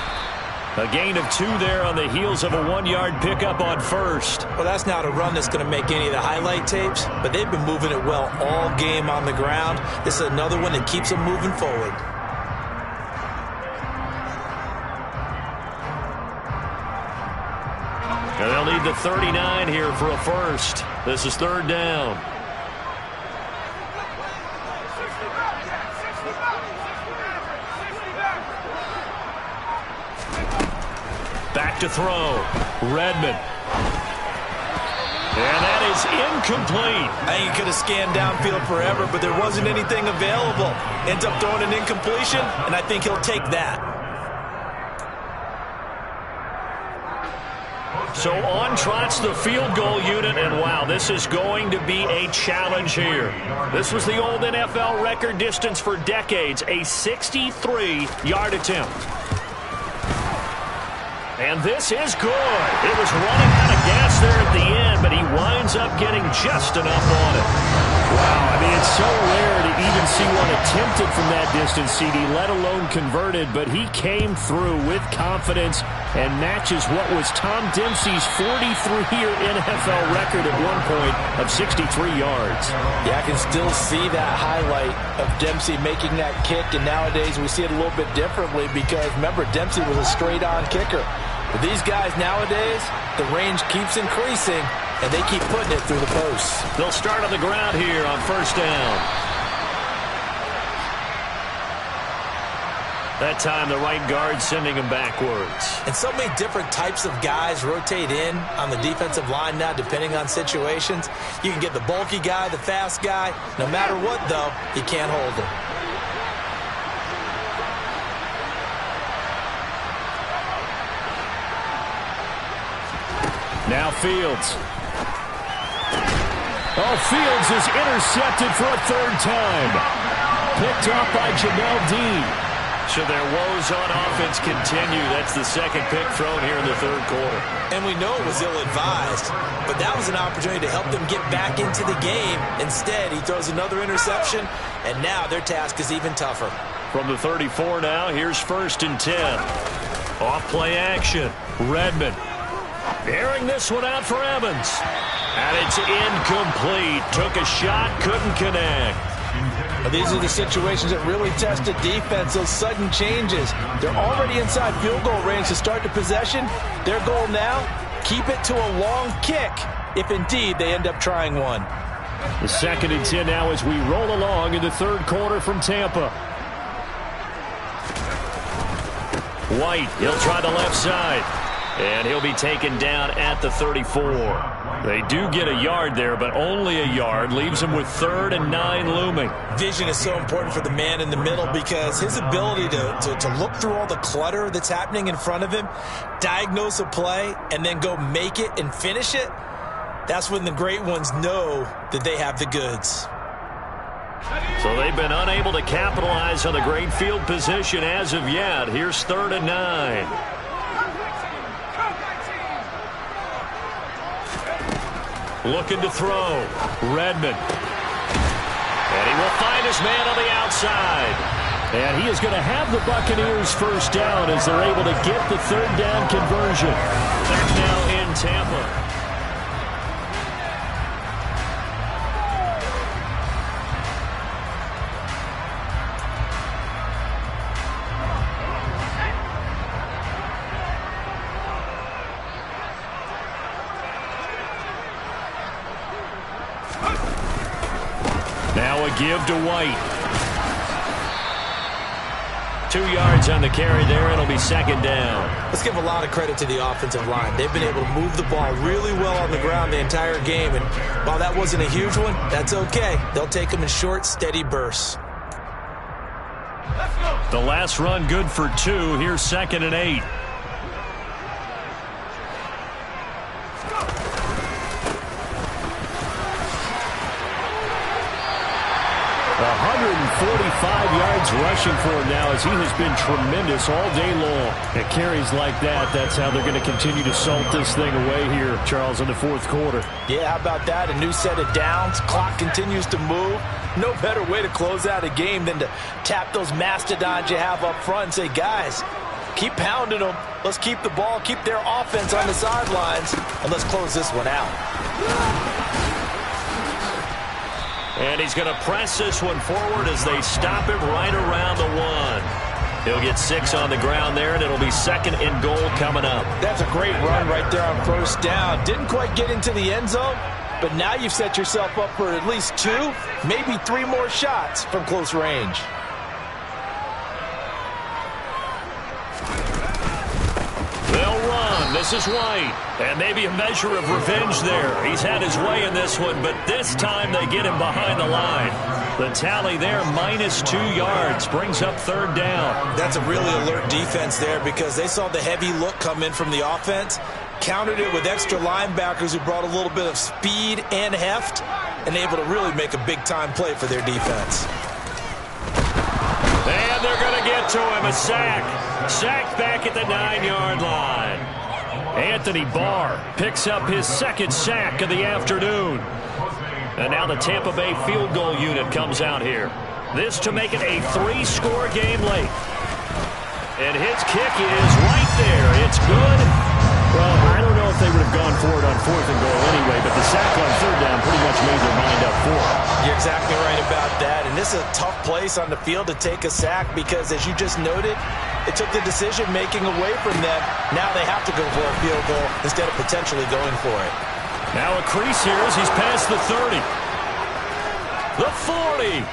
Speaker 1: A gain of 2 there on the heels of a 1-yard pickup on first.
Speaker 2: Well, that's not a run that's going to make any of the highlight tapes, but they've been moving it well all game on the ground. This is another one that keeps them moving forward.
Speaker 1: And they'll need the 39 here for a first. This is 3rd down. Back to throw. Redmond. And that is incomplete.
Speaker 2: I think he could have scanned downfield forever, but there wasn't anything available. Ends up throwing an incompletion, and I think he'll take that.
Speaker 1: So on trots the field goal unit, and wow, this is going to be a challenge here. This was the old NFL record distance for decades, a 63-yard attempt. And this is good. It was running out of gas there at the end, but he winds up getting just enough on it.
Speaker 3: Wow, I mean, it's so rare to even see one attempted from that distance, CD, let alone converted, but he came through with confidence and matches what was Tom Dempsey's 43-year NFL record at one point of 63 yards.
Speaker 2: Yeah, I can still see that highlight of Dempsey making that kick, and nowadays we see it a little bit differently because, remember, Dempsey was a straight-on kicker. But these guys nowadays, the range keeps increasing, and they keep putting it through the posts.
Speaker 1: They'll start on the ground here on 1st down. That time, the right guard sending him backwards.
Speaker 2: And so many different types of guys rotate in on the defensive line now, depending on situations. You can get the bulky guy, the fast guy. No matter what, though, you can't hold him.
Speaker 3: Now Fields. Oh, Fields is intercepted for a 3rd time. Picked off by Jamel Dean.
Speaker 1: Should their woes on offense continue, that's the 2nd pick thrown here in the 3rd quarter.
Speaker 2: And we know it was ill-advised, but that was an opportunity to help them get back into the game. Instead, he throws another interception, and now their task is even tougher.
Speaker 1: From the 34 now, here's 1st and 10. Off play action. Redmond. Airing this one out for Evans. And it's incomplete. Took a shot, couldn't connect.
Speaker 2: These are the situations that really test a defense, those sudden changes. They're already inside field goal range to start the possession. Their goal now, keep it to a long kick, if indeed they end up trying one.
Speaker 3: The 2nd and 10 now as we roll along in the 3rd quarter from Tampa.
Speaker 1: White, he'll try the left side. And he'll be taken down at the 34. They do get a yard there, but only a yard. Leaves him with 3rd and 9 looming.
Speaker 2: Vision is so important for the man in the middle because his ability to look through all the clutter that's happening in front of him, diagnose a play, and then go make it and finish it, that's when the great ones know that they have the goods.
Speaker 1: So they've been unable to capitalize on the great field position as of yet. Here's 3rd and 9. Looking to throw. Redmond. And he will find his man on the outside.
Speaker 3: And he is going to have the Buccaneers 1st down as they're able to get the 3rd down conversion.
Speaker 1: Back now in Tampa. Now a give to White. 2 yards on the carry there. It'll be 2nd down.
Speaker 2: Let's give a lot of credit to the offensive line. They've been able to move the ball really well on the ground the entire game. And while that wasn't a huge one, that's okay. They'll take them in short, steady bursts.
Speaker 1: The last run good for 2. Here's 2nd and 8.
Speaker 3: 45 yards rushing for him now, as he has been tremendous all day long. And carries like that, that's how they're going to continue to salt this thing away here, Charles, in the fourth quarter.
Speaker 2: Yeah, how about that? A new set of downs. Clock continues to move. No better way to close out a game than to tap those mastodons you have up front and say, guys, keep pounding them. Let's keep the ball, keep their offense on the sidelines, and let's close this one out.
Speaker 1: And he's going to press this one forward as they stop it right around the 1. He'll get 6 on the ground there, and it'll be 2nd and goal coming up.
Speaker 2: That's a great run right there on first down. Didn't quite get into the end zone, but now you've set yourself up for at least 2, maybe 3 more shots from close range.
Speaker 1: They'll run. This is White. And maybe a measure of revenge there. He's had his way in this one, but this time they get him behind the line. The tally there, -2 yards, brings up 3rd down.
Speaker 2: That's a really alert defense there because they saw the heavy look come in from the offense, countered it with extra linebackers who brought a little bit of speed and heft, and able to really make a big-time play for their defense.
Speaker 1: And they're going to get to him, a sack. Sacked back at the 9-yard line. Anthony Barr picks up his 2nd sack of the afternoon. And now the Tampa Bay field goal unit comes out here. This to make it a 3-score game late. And his kick is right there. It's good.
Speaker 3: Well, I don't know if they would have gone for it on 4th and goal anyway, but the sack on 3rd down pretty much made their mind up for it.
Speaker 2: You're exactly right about that. And this is a tough place on the field to take a sack because, as you just noted, it took the decision-making away from them. Now they have to go for a field goal instead of potentially going for it.
Speaker 1: Now a crease here as he's past the 30. The 40.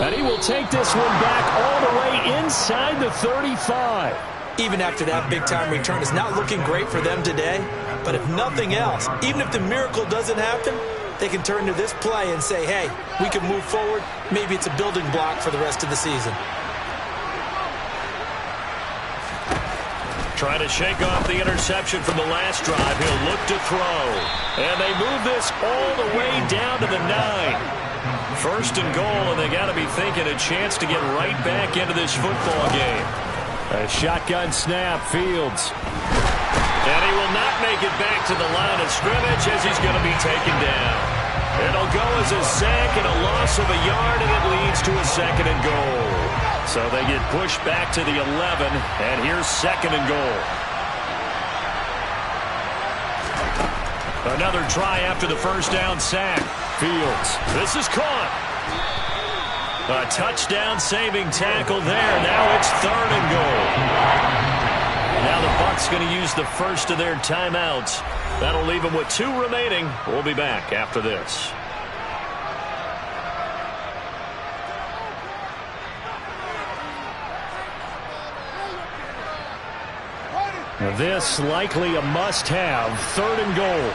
Speaker 3: And he will take this one back all the way inside the 35.
Speaker 2: Even after that big-time return, it's not looking great for them today. But if nothing else, even if the miracle doesn't happen, they can turn to this play and say, hey, we can move forward. Maybe it's a building block for the rest of the season.
Speaker 1: Trying to shake off the interception from the last drive. He'll look to throw. And they move this all the way down to the 9. 1st and goal, and they got to be thinking a chance to get right back into this football game.
Speaker 3: A shotgun snap, Fields.
Speaker 1: And he will not make it back to the line of scrimmage as he's going to be taken down. It'll go as a sack and a loss of a yard, and it leads to a 2nd and goal. So they get pushed back to the 11, and here's 2nd and goal. Another try after the 1st down sack. Fields. This is caught. A touchdown-saving tackle there. Now it's 3rd and goal. Now the Bucs going to use the first of their timeouts. That'll leave them with 2 remaining. We'll be back after this.
Speaker 3: This likely a must-have. 3rd and goal.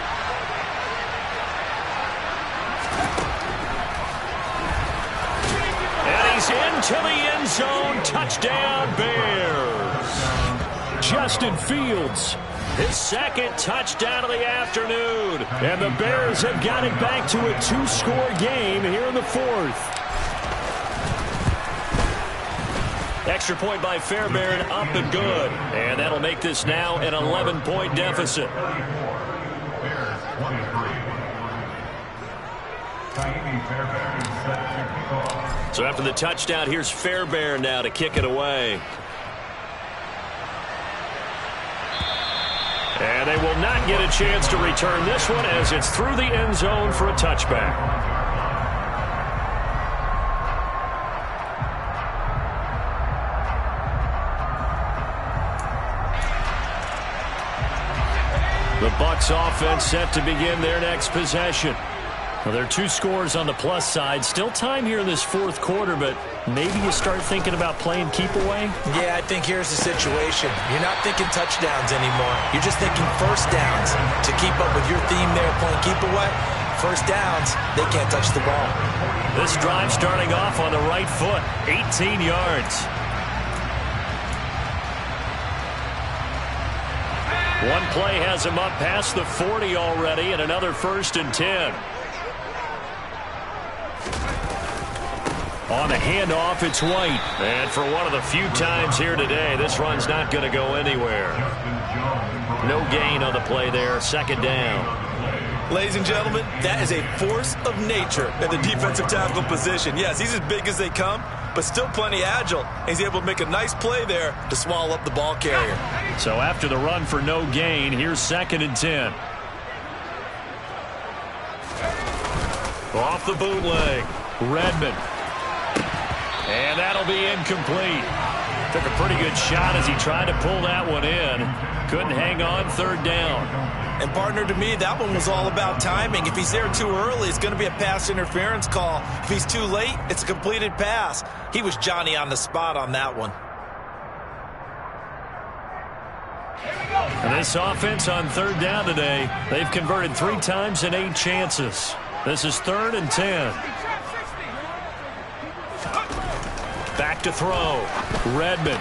Speaker 1: And he's into the end zone. Touchdown, Bears.
Speaker 3: Justin Fields.
Speaker 1: His 2nd touchdown of the afternoon.
Speaker 3: And the Bears have got it back to a 2-score game here in the 4th.
Speaker 1: Extra point by Fairbairn, up and good. And that'll make this now an 11-point deficit. So after the touchdown, here's Fairbairn now to kick it away. And they will not get a chance to return this one as it's through the end zone for a touchback. The Bucs offense set to begin their next possession. Well, there are 2 scores on the plus side. Still time here in this 4th quarter, but maybe you start thinking about playing keep away?
Speaker 2: Yeah, I think here's the situation. You're not thinking touchdowns anymore. You're just thinking 1st downs. To keep up with your theme there, playing keep away, 1st downs, they can't touch the ball.
Speaker 1: This drive starting off on the right foot, 18 yards. One play has him up past the 40 already, and another 1st and 10. On the handoff, it's White. And for one of the few times here today, this run's not going to go anywhere. No gain on the play there. Second down.
Speaker 2: Ladies and gentlemen, that is a force of nature at the defensive tackle position. Yes, he's as big as they come, but still plenty agile. He's able to make a nice play there to swallow up the ball carrier.
Speaker 1: So after the run for no gain, here's 2nd and 10. Off the bootleg, Redmond. And that'll be incomplete. Took a pretty good shot as he tried to pull that one in. Couldn't hang on, 3rd down.
Speaker 2: And partner, to me, that one was all about timing. If he's there too early, it's going to be a pass interference call. If he's too late, it's a completed pass. He was Johnny on the spot on that one.
Speaker 1: And this offense on 3rd down today, they've converted 3 times in 8 chances. This is 3rd and 10. Back to throw. Redmond.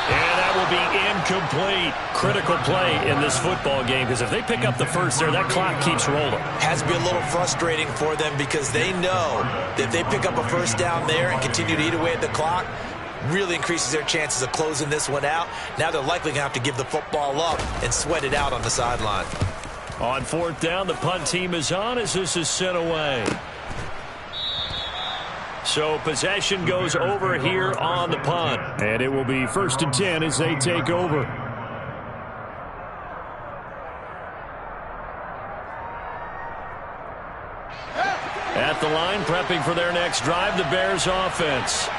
Speaker 1: And that will be incomplete. Critical play in this football game, because if they pick up the first there, that clock keeps rolling.
Speaker 2: Has to be a little frustrating for them because they know that if they pick up a first down there and continue to eat away at the clock, really increases their chances of closing this one out. Now they're likely going to have to give the football up and sweat it out on the sideline.
Speaker 1: On 4th down, the punt team is on as this is sent away. So possession goes over here on the punt. And it will be 1st and 10 as they take over. At the line, prepping for their next drive, the Bears offense.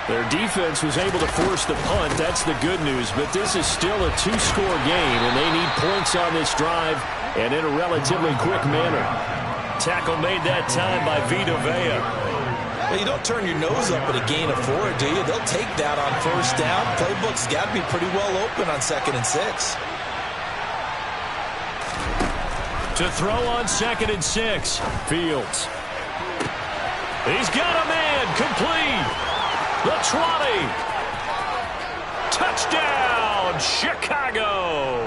Speaker 1: Their defense was able to force the punt. That's the good news. But this is still a 2-score game, and they need points on this drive and in a relatively quick manner. Tackle made that time by Vita Vea.
Speaker 2: Well, you don't turn your nose up at a gain of 4, do you? They'll take that on 1st down. Playbook's got to be pretty well open on 2nd and 6.
Speaker 1: To throw on 2nd and 6, Fields. He's got a man, complete. The 20. Touchdown, Chicago.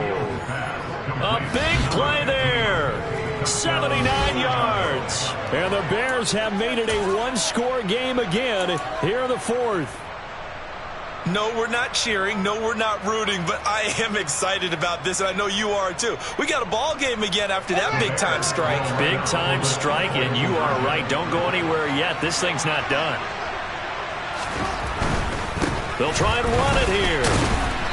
Speaker 1: A big play there. 79 yards. And the Bears have made it a 1-score game again here in the 4th.
Speaker 2: No, we're not cheering. No, we're not rooting. But I am excited about this, and I know you are too. We got a ball game again after that big-time strike.
Speaker 1: Big-time strike, and you are right. Don't go anywhere yet. This thing's not done. They'll try and run it here.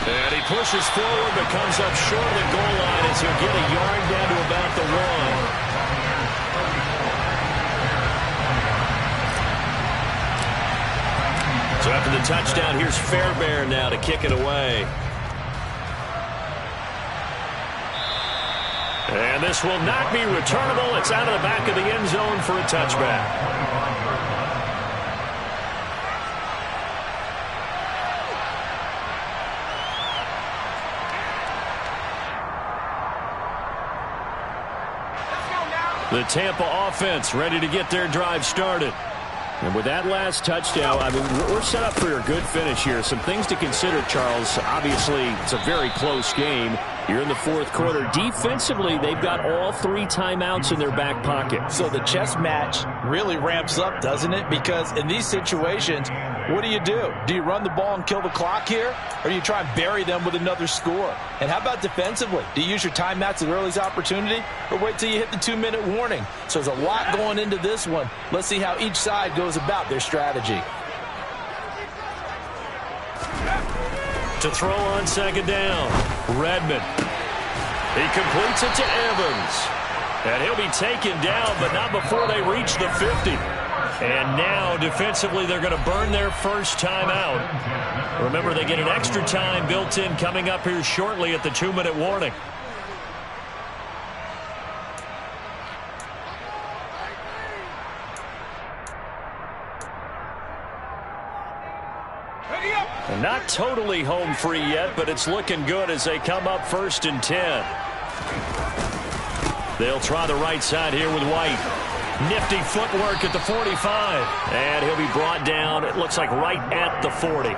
Speaker 1: And he pushes forward but comes up short of the goal line as he'll get a yard down to about the 1. So after the touchdown, here's Fairbairn now to kick it away. And this will not be returnable. It's out of the back of the end zone for a touchback. The Tampa offense ready to get their drive started. And with that last touchdown, I mean, we're set up for a good finish here. Some things to consider, Charles. Obviously, it's a very close game. You're in the 4th quarter. Defensively, they've got all 3 timeouts in their back pocket.
Speaker 2: So the chess match really ramps up, doesn't it? Because in these situations, what do? Do you run the ball and kill the clock here? Or do you try and bury them with another score? And how about defensively? Do you use your timeouts at earliest opportunity? Or wait till you hit the 2-minute warning? So there's a lot going into this one. Let's see how each side goes about their strategy.
Speaker 1: To throw on 2nd down, Redmond. He completes it to Evans. And he'll be taken down, but not before they reach the 50. And now, defensively, they're going to burn their first time out. Remember, they get an extra time built in coming up here shortly at the 2-minute warning. And not totally home free yet, but it's looking good as they come up 1st and 10. They'll try the right side here with White. Nifty footwork at the 45. And he'll be brought down, it looks like right at the 40.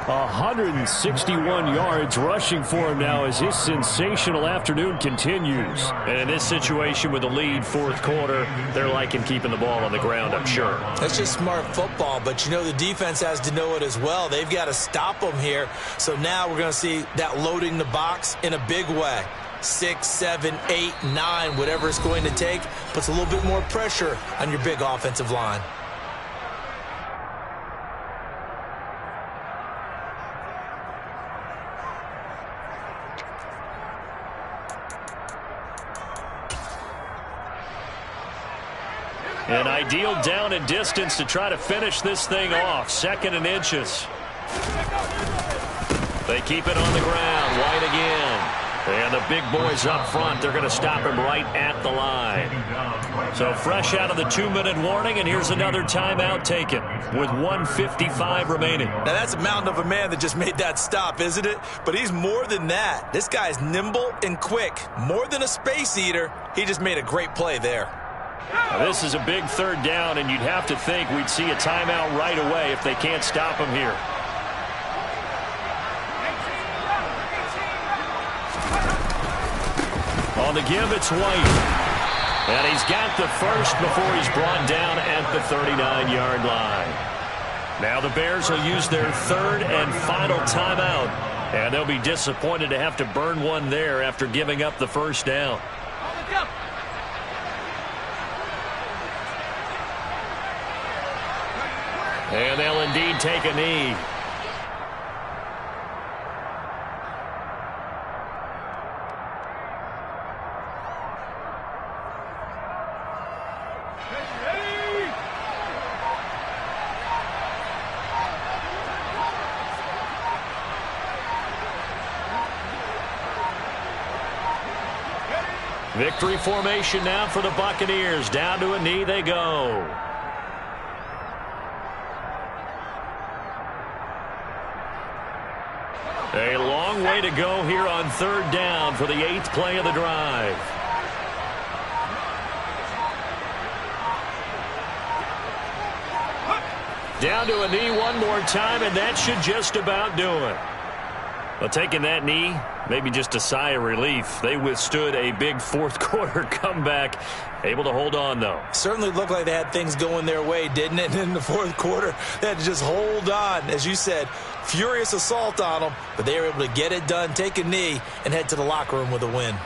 Speaker 3: 161 yards rushing for him now as his sensational afternoon continues.
Speaker 1: And in this situation with the lead, fourth quarter, they're liking keeping the ball on the ground, I'm sure.
Speaker 2: That's just smart football, but you know the defense has to know it as well. They've got to stop them here. So now we're going to see that loading the box in a big way. 6, 7, 8, 9, whatever it's going to take, puts a little bit more pressure on your big offensive line.
Speaker 1: An ideal down and distance to try to finish this thing off. 2nd and inches. They keep it on the ground. White again. And the big boys up front, they're going to stop him right at the line. So fresh out of the 2-minute warning, and here's another timeout taken with 1:55 remaining.
Speaker 2: Now that's a mountain of a man that just made that stop, isn't it? But he's more than that. This guy's nimble and quick. More than a space eater. He just made a great play there.
Speaker 1: Now this is a big 3rd down, and you'd have to think we'd see a timeout right away if they can't stop him here. On the give, it's White. And he's got the first before he's brought down at the 39-yard line. Now the Bears will use their 3rd and final timeout. And they'll be disappointed to have to burn one there after giving up the first down. And they'll indeed take a knee. Victory formation now for the Buccaneers. Down to a knee they go. A long way to go here on 3rd down for the 8th play of the drive. Down to a knee one more time, and that should just about do it. Well, taking that knee, maybe just a sigh of relief. They withstood a big 4th quarter comeback. Able to hold on, though.
Speaker 2: Certainly looked like they had things going their way, didn't it? In the 4th quarter, they had to just hold on. As you said, furious assault on them, but they were able to get it done, take a knee, and head to the locker room with a win.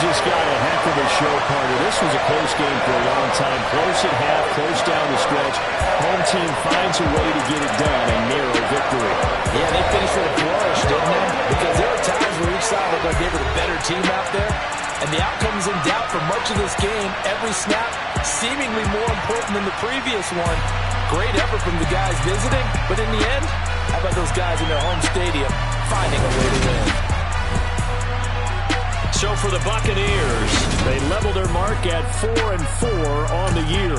Speaker 3: Just got a heck of a show, Carter. This was a close game for a long time. Close at half, close down the stretch. Home team finds a way to get it done. A narrow victory.
Speaker 2: Yeah, they finished with a flourish, didn't they? Because there were times where each side looked like they were the better team out there. And the outcome's in doubt for much of this game. Every snap seemingly more important than the previous one. Great effort from the guys visiting. But in the end, how about those guys in their home stadium finding a way to win?
Speaker 1: So for the Buccaneers, they level their mark at 4-4 on the year.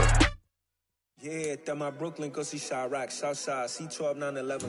Speaker 5: Yeah, that my Brooklyn, go see Chirac, Southside, C12, 911.